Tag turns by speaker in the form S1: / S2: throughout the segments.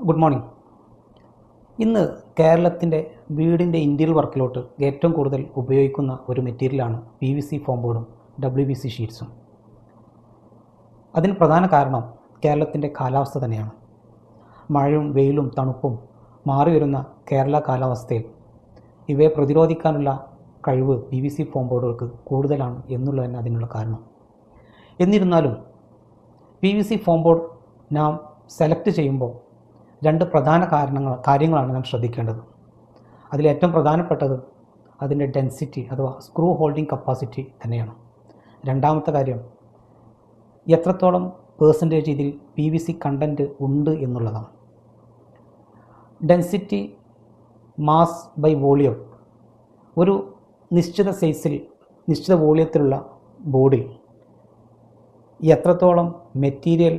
S1: Good morning. ഇന്ന് കേരളത്തിൻ്റെ വീടിൻ്റെ ഇൻറ്റീരിയർ വർക്കിലോട്ട് ഏറ്റവും കൂടുതൽ ഉപയോഗിക്കുന്ന ഒരു മെറ്റീരിയലാണ് PVC ഫോം ബോർഡും WVC ഷീറ്റ്സും. അതിന് പ്രധാന കാരണം കേരളത്തിൻ്റെ കാലാവസ്ഥ തന്നെയാണ്. മഴയും വെയിലും തണുപ്പും മാറി വരുന്ന കേരള കാലാവസ്ഥയിൽ ഇവയെ പ്രതിരോധിക്കാനുള്ള കഴിവ് PVC ഫോം ബോർഡുകൾക്ക് കൂടുതലാണ് എന്നുള്ളത് തന്നെ അതിനുള്ള കാരണം. എന്നിരുന്നാലും PVC ഫോം ബോർഡ് നാം സെലക്ട് ചെയ്യുമ്പോൾ രണ്ട് പ്രധാന കാര്യങ്ങളാണ് നാം ശ്രദ്ധിക്കേണ്ടത്. അതിലേറ്റവും പ്രധാനപ്പെട്ടത് അതിൻ്റെ ഡെൻസിറ്റി അഥവാ സ്ക്രൂ ഹോൾഡിംഗ് കപ്പാസിറ്റി തന്നെയാണ്. രണ്ടാമത്തെ കാര്യം എത്രത്തോളം പേഴ്സൻറ്റേജ് ഇതിൽ PVC കണ്ടൻറ്റ് ഉണ്ട് എന്നുള്ളതാണ്. ഡെൻസിറ്റി മാസ് ബൈ വോളിയം, ഒരു നിശ്ചിത സൈസിൽ നിശ്ചിത വോളിയത്തിലുള്ള ബോർഡിൽ എത്രത്തോളം മെറ്റീരിയൽ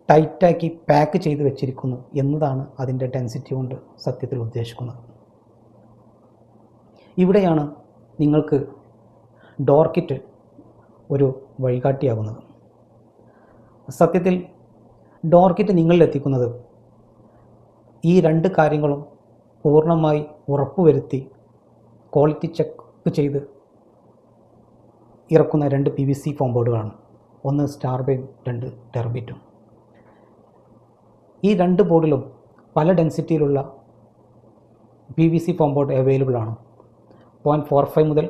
S1: ടൈറ്റാക്കി പാക്ക് ചെയ്ത് വെച്ചിരിക്കുന്നു എന്നതാണ് അതിൻ്റെ ഡെൻസിറ്റി കൊണ്ട് സത്യത്തിൽ ഉദ്ദേശിക്കുന്നത്. ഇവിടെയാണ് നിങ്ങൾക്ക് ഡോർ കിറ്റ് ഒരു വഴികാട്ടിയാകുന്നത്. സത്യത്തിൽ ഡോർ കിറ്റ് നിങ്ങളിലെത്തിക്കുന്നത് ഈ രണ്ട് കാര്യങ്ങളും പൂർണ്ണമായി ഉറപ്പുവരുത്തി ക്വാളിറ്റി ചെക്ക് ചെയ്ത് ഇറക്കുന്ന രണ്ട് PVC ഫോം ബോർഡുകളാണ്. ഒന്ന് സ്റ്റാർ ബെയിം, രണ്ട് ടെർബിറ്റും. ഈ രണ്ട് ബോർഡിലും പല ഡെൻസിറ്റിയിലുള്ള PVC ഫോം ബോർഡ് അവൈലബിൾ ആണ്. 0.45 മുതൽ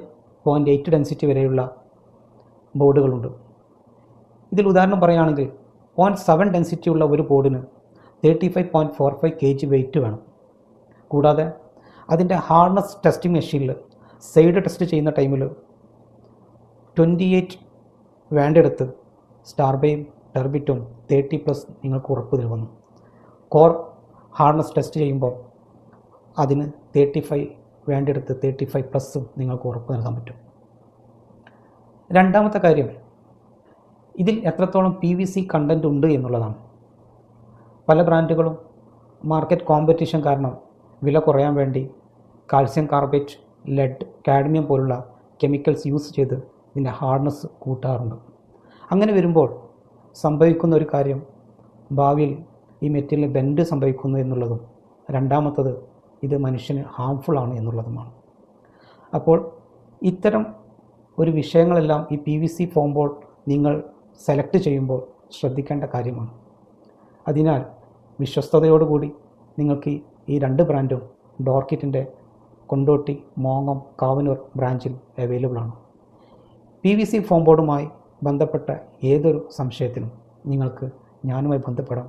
S1: 0.8 ഡെൻസിറ്റി വരെയുള്ള ബോർഡുകളുണ്ട്. ഇതിൽ ഉദാഹരണം പറയുകയാണെങ്കിൽ 0.7 ഡെൻസിറ്റി ഉള്ള ഒരു ബോർഡിന് 35.45 kg വെയിറ്റ് വേണം. കൂടാതെ അതിൻ്റെ ഹാർഡ്നെസ് ടെസ്റ്റിംഗ് മെഷീനിൽ സൈഡ് ടെസ്റ്റ് ചെയ്യുന്ന ടൈമിൽ 28 വേണ്ടെടുത്ത് സ്റ്റാർ ബെയിം, ടെർബിറ്റും 30+ നിങ്ങൾക്ക് ഉറപ്പ് നൽകുന്നു. കോർ ഹാർഡ്നെസ് ടെസ്റ്റ് ചെയ്യുമ്പോൾ അതിന് 35 വേണ്ടെടുത്ത് 35+ നിങ്ങൾക്ക് ഉറപ്പ് നൽകാൻ പറ്റും. രണ്ടാമത്തെ കാര്യം ഇതിൽ എത്രത്തോളം PVC കണ്ടൻറ്റ് ഉണ്ട് എന്നുള്ളതാണ്. പല ബ്രാൻഡുകളും മാർക്കറ്റ് കോമ്പറ്റീഷൻ കാരണം വില കുറയാൻ വേണ്ടി കാൽസ്യം കാർബേറ്റ്, ലെഡ്, കാഡ്മിയം പോലുള്ള കെമിക്കൽസ് യൂസ് ചെയ്ത് ഇതിൻ്റെ ഹാർഡ്നെസ് കൂട്ടാറുണ്ട്. അങ്ങനെ വരുമ്പോൾ സംഭവിക്കുന്ന ഒരു കാര്യം ഭാവിയിൽ ഈ മെറ്റീരിയൽ ബെൻഡ് സംഭവിക്കുന്നു എന്നുള്ളതും, രണ്ടാമത്തത് ഇത് മനുഷ്യന് ഹാംഫുൾ ആണ് എന്നുള്ളതുമാണ്. അപ്പോൾ ഇത്തരം ഒരു വിഷയങ്ങളെല്ലാം ഈ PVC ഫോം ബോർഡ് നിങ്ങൾ സെലക്ട് ചെയ്യുമ്പോൾ ശ്രദ്ധിക്കേണ്ട കാര്യമാണ്. അതിനാൽ വിശ്വസ്തയോടുകൂടി നിങ്ങൾക്ക് ഈ രണ്ട് ബ്രാൻഡും ഡോർ കിറ്റിൻ്റെ കൊണ്ടോട്ടി, മോങ്ങം, കാവനൂർ ബ്രാഞ്ചിൽ അവൈലബിൾ ആണ്. PVC ഫോം ബോർഡുമായി ബന്ധപ്പെട്ട ഏതൊരു സംശയത്തിനും നിങ്ങൾക്ക് ഞാനുമായി ബന്ധപ്പെടാം.